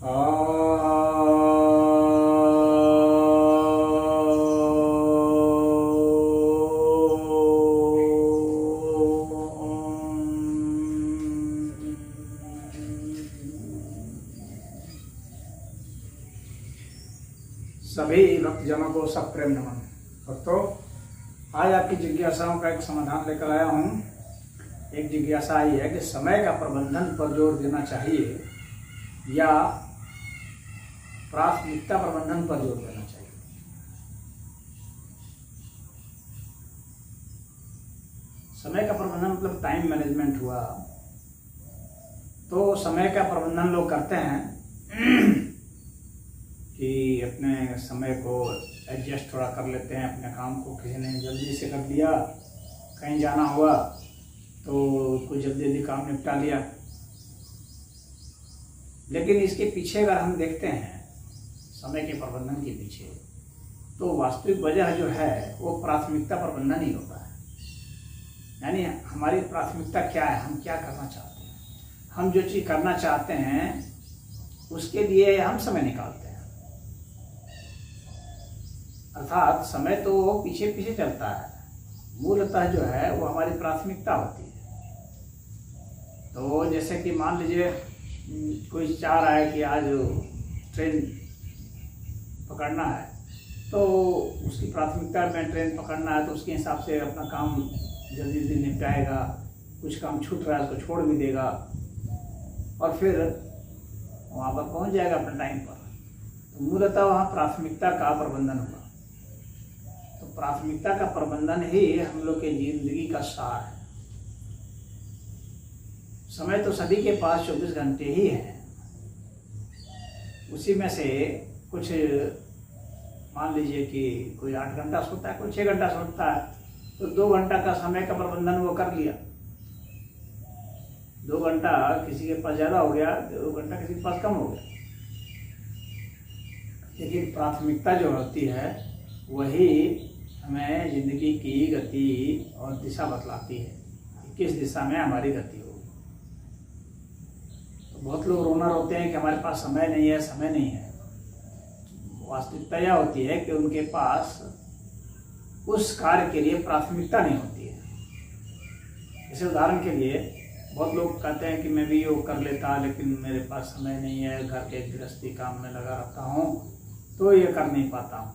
सभी भक्तजनों को सब प्रेम नमन। भक्तों, आज आपकी जिज्ञासाओं का एक समाधान लेकर आया हूँ। एक जिज्ञासा आई है कि समय का प्रबंधन पर जोर देना चाहिए या प्राथमिकता प्रबंधन पर जोर देना चाहिए। समय का प्रबंधन मतलब टाइम मैनेजमेंट हुआ। तो समय का प्रबंधन लोग करते हैं कि अपने समय को एडजस्ट थोड़ा कर लेते हैं, अपने काम को किसी ने जल्दी से कर लिया, कहीं जाना हुआ तो कोई जल्दी जल्दी काम निपटा लिया। लेकिन इसके पीछे अगर हम देखते हैं समय के प्रबंधन के पीछे, तो वास्तविक वजह जो है वो प्राथमिकता प्रबंधन ही होता है। यानी हमारी प्राथमिकता क्या है, हम क्या करना चाहते हैं, हम जो चीज़ करना चाहते हैं उसके लिए हम समय निकालते हैं। अर्थात समय तो पीछे पीछे चलता है, मूलतः जो है वो हमारी प्राथमिकता होती है। तो जैसे कि मान लीजिए कोई चाह रहा है कि आज ट्रेन पकड़ना है, तो उसकी प्राथमिकता में ट्रेन पकड़ना है, तो उसके हिसाब से अपना काम जल्दी जल्दी निपटाएगा। कुछ काम छूट रहा है उसको छोड़ भी देगा और फिर वहाँ पर पहुँच जाएगा अपने टाइम पर। तो मूलतः वहाँ प्राथमिकता का प्रबंधन होगा। तो प्राथमिकता का प्रबंधन ही हम लोग के जिंदगी का सार है। समय तो सभी के पास 24 घंटे ही है, उसी में से कुछ मान लीजिए कि कोई 8 घंटा सोता है, कोई 6 घंटा सोता है, तो 2 घंटा का समय का प्रबंधन वो कर लिया। 2 घंटा किसी के पास ज़्यादा हो गया, 2 घंटा किसी के पास कम हो गया। लेकिन प्राथमिकता जो होती है वही हमें जिंदगी की गति और दिशा बतलाती है, किस दिशा में हमारी गति होगी। तो बहुत लोग रोना रोते हैं कि हमारे पास समय नहीं है, समय नहीं है। वास्तविकता यह होती है कि उनके पास उस कार्य के लिए प्राथमिकता नहीं होती है। जैसे उदाहरण के लिए बहुत लोग कहते हैं कि मैं भी योग कर लेता, लेकिन मेरे पास समय नहीं है, घर के गृहस्थी काम में लगा रहता हूँ, तो ये कर नहीं पाता हूँ।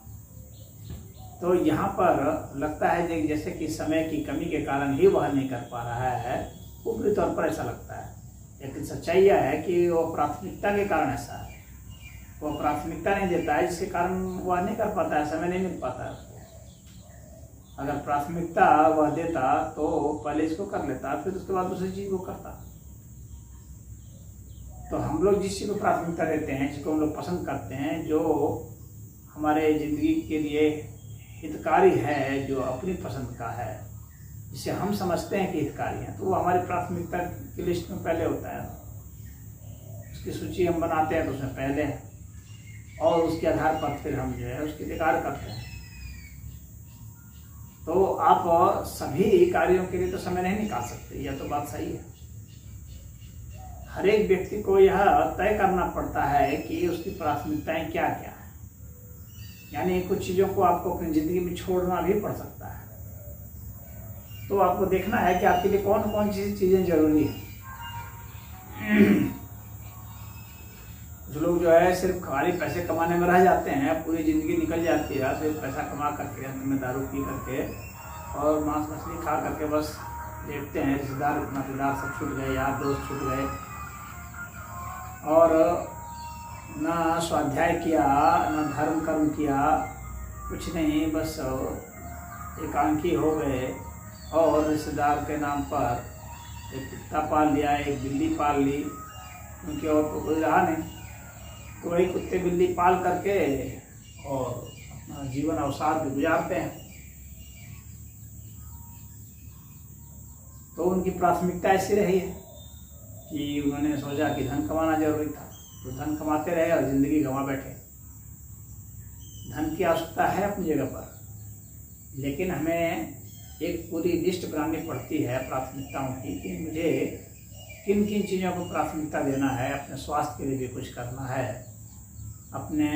तो यहाँ पर लगता है कि जैसे कि समय की कमी के कारण ही वह नहीं कर पा रहा है, ऊपरी तौर पर ऐसा लगता है। लेकिन सच्चाई यह है कि वो प्राथमिकता के कारण ऐसा है। वो प्राथमिकता नहीं देता है, जिसके कारण वह नहीं कर पाता है, समय नहीं मिल पाता है उसको। अगर प्राथमिकता वह देता तो पहले इसको कर लेता, फिर उसके बाद दूसरी चीज़ को करता। तो हम लोग जिस चीज़ को प्राथमिकता देते हैं, जिसको हम लोग पसंद करते हैं, जो हमारे ज़िंदगी के लिए हितकारी है, जो अपनी पसंद का है, जिसे हम समझते हैं कि हितकारी है, तो वो हमारी प्राथमिकता की लिस्ट में पहले होता है। उसकी सूची हम बनाते हैं तो उसमें पहले है, और उसके आधार पर फिर हम जो है उसकी अधिकार करते हैं। तो आप सभी कार्यों के लिए तो समय नहीं निकाल सकते, यह तो बात सही है। हर एक व्यक्ति को यह तय करना पड़ता है कि उसकी प्राथमिकताएं क्या क्या है। यानी कुछ चीज़ों को आपको अपनी ज़िंदगी में छोड़ना भी पड़ सकता है। तो आपको देखना है कि आपके लिए कौन कौन सी चीज़ें जरूरी हैं। जो लोग जो है सिर्फ खाली पैसे कमाने में रह जाते हैं, पूरी ज़िंदगी निकल जाती है सिर्फ पैसा कमा करके, अंत में दारू पी करके और मांस मछली खा करके बस देखते हैं। रिश्तेदार नातेदार सब छूट गए, यार दोस्त छूट गए, और ना स्वाध्याय किया, ना धर्म कर्म किया, कुछ नहीं, बस एकांकी हो गए। और रिश्तेदार के नाम पर एक कुत्ता पाल लिया, एक बिल्ली पाल ली, क्योंकि और तो कोई रहा नहीं, तो वही कुत्ते बिल्ली पाल करके और अपना जीवन अवसाद भी गुजारते हैं। तो उनकी प्राथमिकता ऐसी रही है कि उन्होंने सोचा कि धन कमाना जरूरी था, तो धन कमाते रहे और ज़िंदगी गंवा बैठे। धन की आवश्यकता है अपनी जगह पर, लेकिन हमें एक पूरी लिस्ट बनानी पड़ती है प्राथमिकताओं की कि मुझे किन किन चीज़ों को प्राथमिकता देना है। अपने स्वास्थ्य के लिए भी कुछ करना है, अपने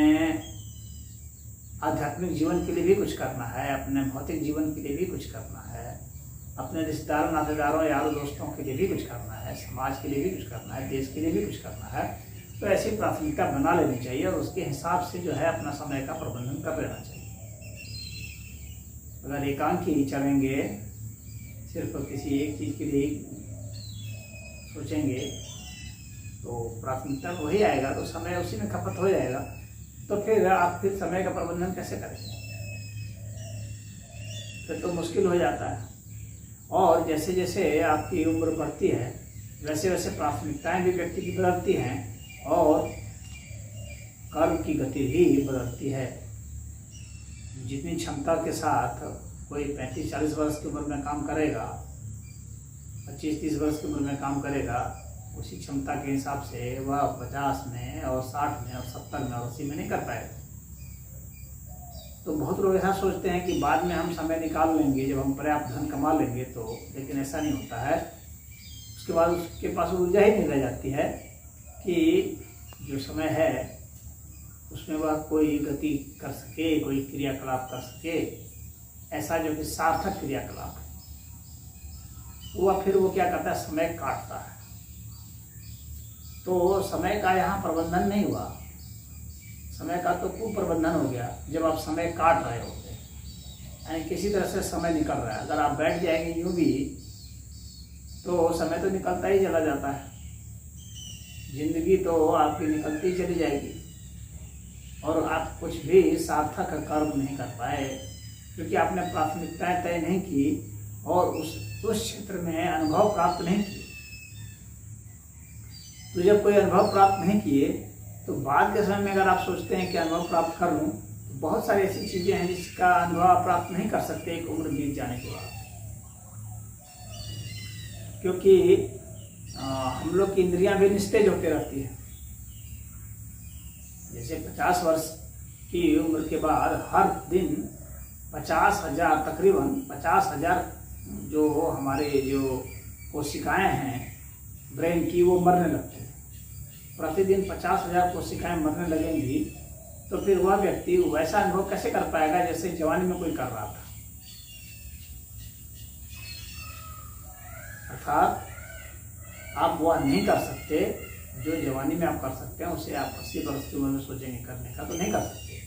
आध्यात्मिक जीवन के लिए भी कुछ करना है, अपने भौतिक जीवन के लिए भी कुछ करना है, अपने रिश्तेदारों नातेदारों यारों दोस्तों के लिए भी कुछ करना है, समाज के लिए भी कुछ करना है, देश के लिए भी कुछ करना है। तो ऐसी प्राथमिकता बना लेनी चाहिए और उसके हिसाब से जो है अपना समय का प्रबंधन कर लेना चाहिए। अगर एकांकी चलेंगे, सिर्फ किसी एक चीज़ के लिए सोचेंगे तो प्राथमिकता वही आएगा, तो समय उसी में खपत हो जाएगा। तो फिर आप फिर समय का प्रबंधन कैसे करेंगे? फिर तो मुश्किल हो जाता है। और जैसे जैसे आपकी उम्र बढ़ती है वैसे वैसे प्राथमिकताएं भी व्यक्ति की बदलती हैं और कर्म की गति भी बदलती है। जितनी क्षमता के साथ कोई 35-40 वर्ष की उम्र में काम करेगा, 25-30 वर्ष की उम्र में काम करेगा, उसी क्षमता के हिसाब से वह 50 में और 60 में और 70 में और 80 में नहीं कर पाएगा। तो बहुत लोग ऐसा सोचते हैं कि बाद में हम समय निकाल लेंगे जब हम पर्याप्त धन कमा लेंगे तो, लेकिन ऐसा नहीं होता है। उसके बाद उसके पास ऊर्जा ही नहीं रह जाती है कि जो समय है उसमें वह कोई गति कर सके, कोई क्रियाकलाप कर सके, ऐसा जो कि सार्थक क्रियाकलाप है। वह फिर वो क्या करता है, समय काटता है। तो समय का यहाँ प्रबंधन नहीं हुआ, समय का तो कुप्रबंधन हो गया जब आप समय काट रहे होते हैं, यानी किसी तरह से समय निकल रहा है। अगर आप बैठ जाएंगे यूँ भी तो समय तो निकलता ही चला जाता है, जिंदगी तो आपकी निकलती ही चली जाएगी और आप कुछ भी सार्थक कर्म नहीं कर पाए, क्योंकि आपने प्राथमिकताएं तय नहीं की और उस क्षेत्र में अनुभव प्राप्त नहीं किए। तो जब कोई अनुभव प्राप्त नहीं किए तो बाद के समय में अगर आप सोचते हैं कि अनुभव प्राप्त कर लूँ, तो बहुत सारी ऐसी चीज़ें हैं जिसका अनुभव आप प्राप्त नहीं कर सकते एक उम्र बीत जाने के बाद। क्योंकि हम लोग की इंद्रियां भी निस्तेज होते रहती है। जैसे 50 वर्ष की उम्र के बाद हर दिन 50,000 तकरीबन 50,000 जो हमारे जो कोशिकाएं हैं ब्रेन की वो मरने लगती हैं। प्रतिदिन 50,000 कोशिकाएं मरने लगेंगी तो फिर वह व्यक्ति वैसा अनुभव कैसे कर पाएगा जैसे जवानी में कोई कर रहा था। अर्थात आप वह नहीं कर सकते जो जवानी में आप कर सकते हैं, उसे आप 80 वर्ष की उम्र में सोचेंगे करने का तो नहीं कर सकते।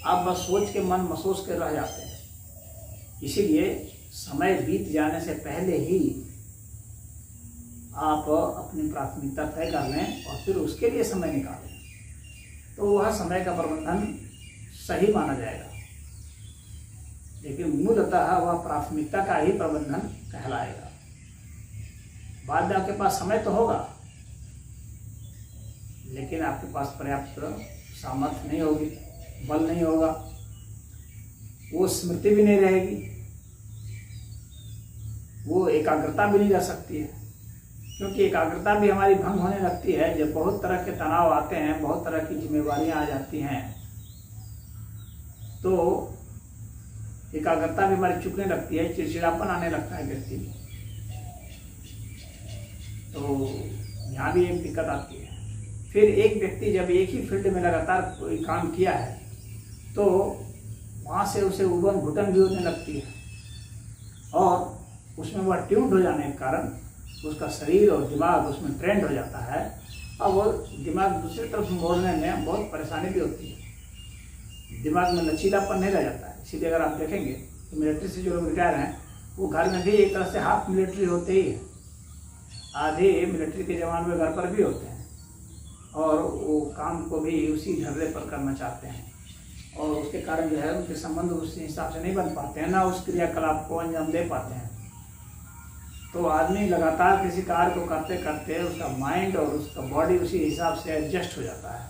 आप बस सोच के मन महसूस कर रह जाते हैं। इसीलिए समय बीत जाने से पहले ही आप अपनी प्राथमिकता तय कर लें और फिर उसके लिए समय निकालें, तो वह समय का प्रबंधन सही माना जाएगा। लेकिन मूलतः वह प्राथमिकता का ही प्रबंधन कहलाएगा। बाद में आपके पास समय तो होगा लेकिन आपके पास पर्याप्त सामर्थ्य नहीं होगी, बल नहीं होगा, वो स्मृति भी नहीं रहेगी, वो एकाग्रता भी नहीं रह सकती है। क्योंकि एकाग्रता भी हमारी भंग होने लगती है जब बहुत तरह के तनाव आते हैं, बहुत तरह की जिम्मेवारियां आ जाती हैं, तो एकाग्रता भी हमारी चुकने लगती है, चिड़चिड़ापन आने लगता है व्यक्ति में। तो यहाँ भी एक दिक्कत आती है। फिर एक व्यक्ति जब एक ही फील्ड में लगातार कोई काम किया है तो वहाँ से उसे उबन घुटन भी होने लगती है और उसमें वह ट्यून्ड हो जाने के कारण उसका शरीर और दिमाग उसमें ट्रेंड हो जाता है और वो दिमाग दूसरी तरफ मोड़ने में बहुत परेशानी भी होती है। दिमाग में लचीलापन नहीं रह जाता है। इसीलिए अगर आप देखेंगे तो मिलिट्री से जो लोग रिटायर हैं वो घर में भी एक तरह से हाफ मिलिट्री होते ही है। आधे मिलिट्री के जवान में घर पर भी होते हैं और वो काम को भी उसी ढर्रे पर करना चाहते हैं और उसके कारण जो है उनके संबंध उस हिसाब से नहीं बन पाते हैं, ना उस क्रियाकलाप को अंजाम दे पाते हैं। तो आदमी लगातार किसी कार्य को करते करते उसका माइंड और उसका बॉडी उसी हिसाब से एडजस्ट हो जाता है।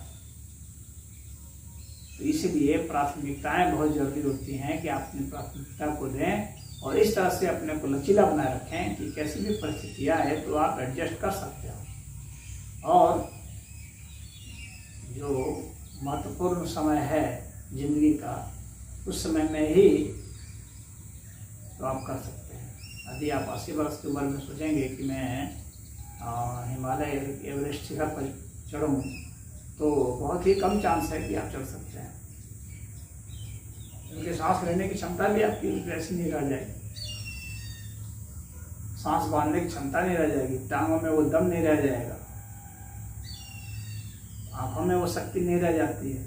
तो इसीलिए प्राथमिकताएं बहुत जरूरी होती हैं कि आप अपनी प्राथमिकता को दें और इस तरह से अपने को लचीला बनाए रखें कि कैसी भी परिस्थितियाँ है तो आप एडजस्ट कर सकते हो। और जो महत्वपूर्ण समय है जिंदगी का उस समय में ही तो आप कर सकते हैं। यदि आप 80 वर्ष की उम्र में सोचेंगे कि मैं हिमालय एवरेस्ट शिखर पर चढ़ूँ तो बहुत ही कम चांस है कि आप चढ़ सकते हैं, क्योंकि सांस लेने की क्षमता भी आपकी वैसी नहीं रह जाएगी, सांस बांधने की क्षमता नहीं रह जाएगी, टांगों में वो दम नहीं रह जाएगा, आंखों में वो शक्ति नहीं रह जाती है,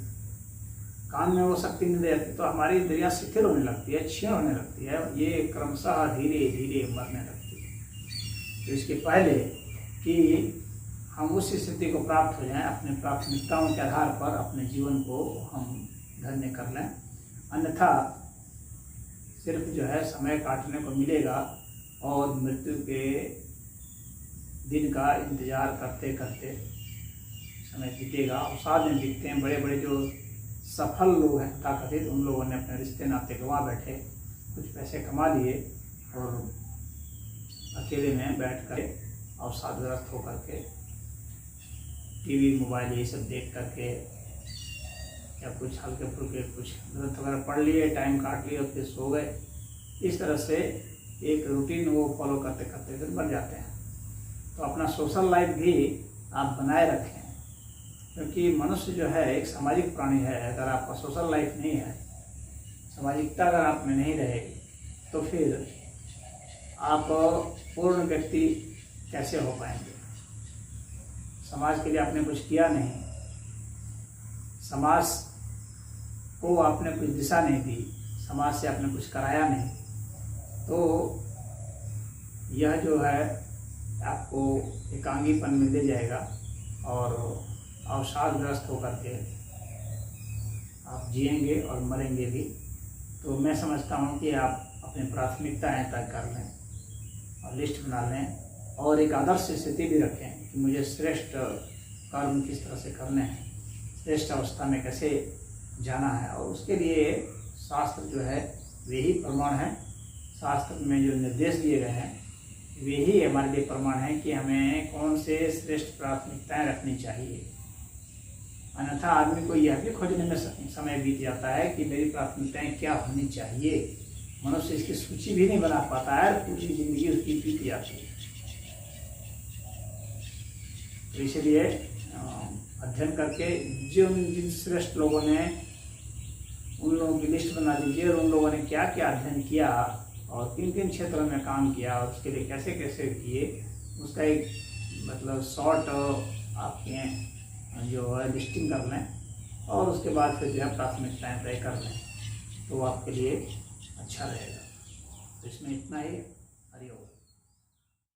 कान में वो शक्ति नहीं रह जाती, तो हमारी इंद्रियां शिथिल होने लगती है, क्षीण होने लगती है, ये क्रमशः धीरे धीरे मरने लगती है। तो इसके पहले कि हम उस स्थिति को प्राप्त हो जाएं, अपने प्राथमिकताओं के आधार पर अपने जीवन को हम धन्य कर लें, अन्यथा सिर्फ जो है समय काटने को मिलेगा और मृत्यु के दिन का इंतजार करते करते समय बीतेगा। अवसाद में बीतते हैं। बड़े बड़े जो सफल लोग हैं तथाकथित, उन लोगों ने अपने रिश्ते नाते गंवा बैठे, कुछ पैसे कमा लिए और अकेले में बैठ कर अवसादग्रस्त होकर के टीवी मोबाइल यही सब देख करके या कुछ हल्के फुल्के कुछ ग्रंथ वगैरह पढ़ लिए, टाइम काट लिए और फिर सो गए। इस तरह से एक रूटीन वो फॉलो करते करते फिर मर जाते हैं। तो अपना सोशल लाइफ भी आप बनाए रखें, क्योंकि मनुष्य जो है एक सामाजिक प्राणी है। अगर आपका सोशल लाइफ नहीं है, सामाजिकता अगर आप में नहीं रहेगी, तो फिर आप पूर्ण व्यक्ति कैसे हो पाएंगे। समाज के लिए आपने कुछ किया नहीं, समाज को आपने कुछ दिशा नहीं दी, समाज से आपने कुछ कराया नहीं, तो यह जो है आपको एकांगीपन में ले जाएगा और अवसादग्रस्त होकर के आप जिएंगे और मरेंगे भी। तो मैं समझता हूँ कि आप अपनी प्राथमिकताएं तय कर लें और लिस्ट बना लें और एक आदर्श स्थिति भी रखें कि मुझे श्रेष्ठ कर्म किस तरह से करने हैं, श्रेष्ठ अवस्था में कैसे जाना है। और उसके लिए शास्त्र जो है वे ही प्रमाण हैं। शास्त्र में जो निर्देश दिए गए हैं वे ही हमारे लिए प्रमाण हैं कि हमें कौन से श्रेष्ठ प्राथमिकताएं रखनी चाहिए। अन्यथा आदमी को यह भी खोजने में समय बीत जाता है कि मेरी प्राथमिकताएं क्या होनी चाहिए। मनुष्य इसकी सूची भी नहीं बना पाता है, पूरी जिंदगी उसकी बीत जाती है। तो इसलिए अध्ययन करके जिन श्रेष्ठ लोगों ने, उन लोगों की लिस्ट बना दीजिए और उन लोगों ने क्या क्या अध्ययन किया और किन किन क्षेत्रों में काम किया और उसके लिए कैसे कैसे किए, उसका एक मतलब शॉर्ट आपके जो है लिस्टिंग कर लें और उसके बाद फिर जो है प्राथमिकताएं तय कर लें, तो आपके लिए अच्छा रहेगा। तो इसमें इतना ही।